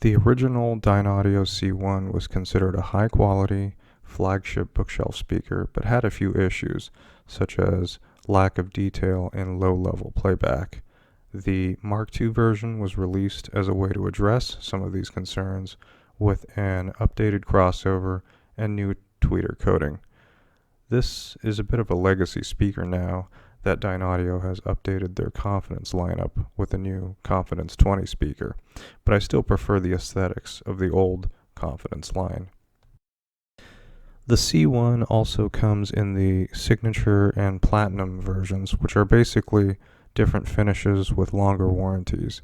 The original Dynaudio C1 was considered a high-quality, flagship bookshelf speaker, but had a few issues, such as lack of detail and low-level playback. The Mark II version was released as a way to address some of these concerns with an updated crossover and new tweeter coating. This is a bit of a legacy speaker now that Dynaudio has updated their Confidence lineup with a new Confidence 20 speaker, but I still prefer the aesthetics of the old Confidence line. The C1 also comes in the Signature and Platinum versions, which are basically different finishes with longer warranties.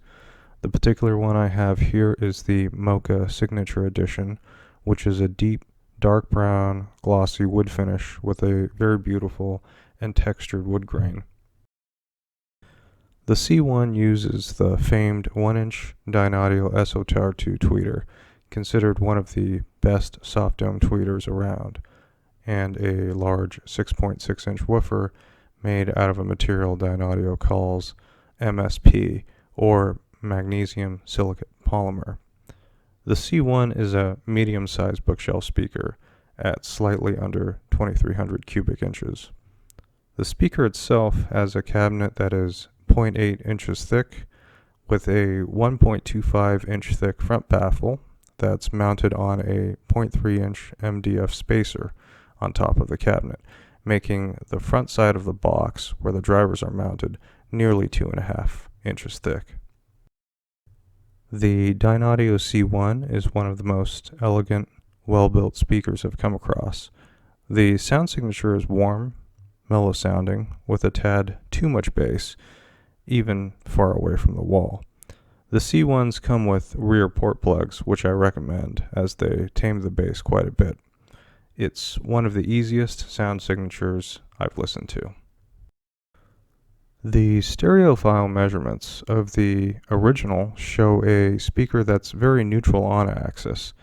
The particular one I have here is the Mocha Signature Edition, which is a deep, dark brown, glossy wood finish with a very beautiful and textured wood grain. The C1 uses the famed 1-inch Dynaudio SOTAR 2 tweeter, considered one of the best soft dome tweeters around, and a large 6.6-inch woofer made out of a material Dynaudio calls MSP, or magnesium silicate polymer. The C1 is a medium-sized bookshelf speaker at slightly under 2300 cubic inches. The speaker itself has a cabinet that is 0.8 inches thick with a 1.25 inch thick front baffle that's mounted on a 0.3 inch MDF spacer on top of the cabinet, making the front side of the box where the drivers are mounted nearly 2.5 inches thick. The Dynaudio C1 is one of the most elegant, well-built speakers I've come across. The sound signature is warm, mellow sounding, with a tad too much bass, even far away from the wall. The C1s come with rear port plugs, which I recommend, as they tame the bass quite a bit. It's one of the easiest sound signatures I've listened to. The stereophile measurements of the original show a speaker that's very neutral on axis.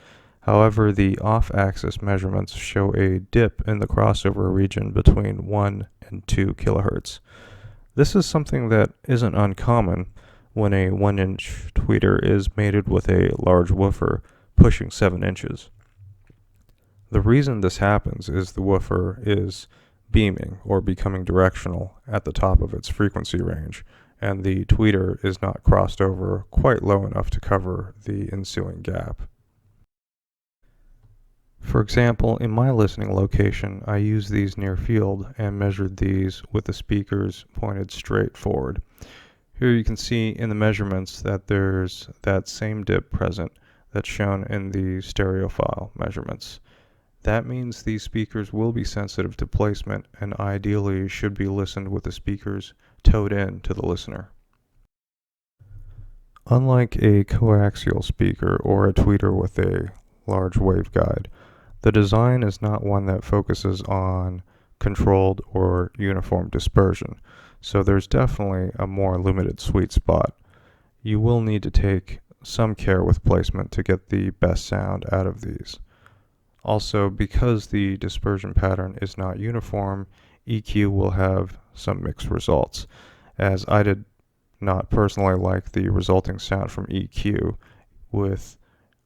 However, the off-axis measurements show a dip in the crossover region between 1 and 2 kilohertz. This is something that isn't uncommon when a 1-inch tweeter is mated with a large woofer pushing 7 inches. The reason this happens is the woofer is beaming or becoming directional at the top of its frequency range, and the tweeter is not crossed over quite low enough to cover the ensuing gap. For example, in my listening location, I used these near field and measured these with the speakers pointed straight forward. Here you can see in the measurements that there's that same dip present that's shown in the stereophile measurements. That means these speakers will be sensitive to placement and ideally should be listened with the speakers towed in to the listener. Unlike a coaxial speaker or a tweeter with a large waveguide, the design is not one that focuses on controlled or uniform dispersion, so there's definitely a more limited sweet spot. You will need to take some care with placement to get the best sound out of these. Also, because the dispersion pattern is not uniform, EQ will have some mixed results, as I did not personally like the resulting sound from EQ with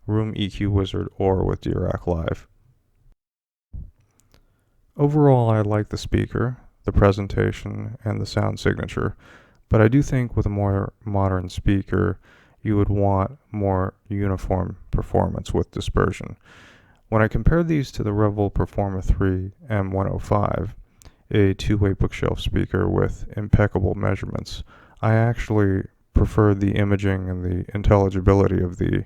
Room EQ Wizard or with Dirac Live. Overall, I like the speaker, the presentation, and the sound signature, but I do think with a more modern speaker, you would want more uniform performance with dispersion. When I compared these to the Revel Performer 3 M105, a two-way bookshelf speaker with impeccable measurements, I actually preferred the imaging and the intelligibility of the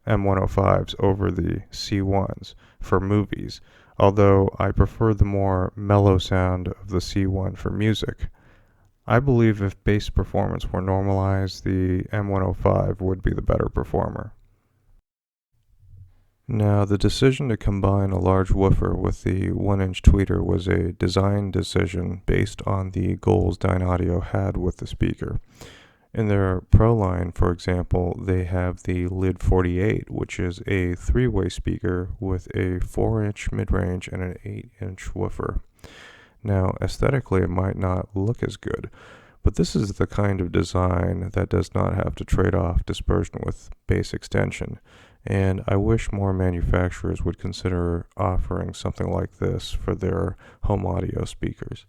M105s over the C1s for movies, although I prefer the more mellow sound of the C1 for music. I believe if bass performance were normalized, the M105 would be the better performer. Now, the decision to combine a large woofer with the 1-inch tweeter was a design decision based on the goals Dynaudio had with the speaker. In their Pro line, for example, they have the Lid 48, which is a 3-way speaker with a 4-inch mid-range and an 8-inch woofer. Now, aesthetically, it might not look as good, But this is the kind of design that does not have to trade off dispersion with bass extension, and I wish more manufacturers would consider offering something like this for their home audio speakers.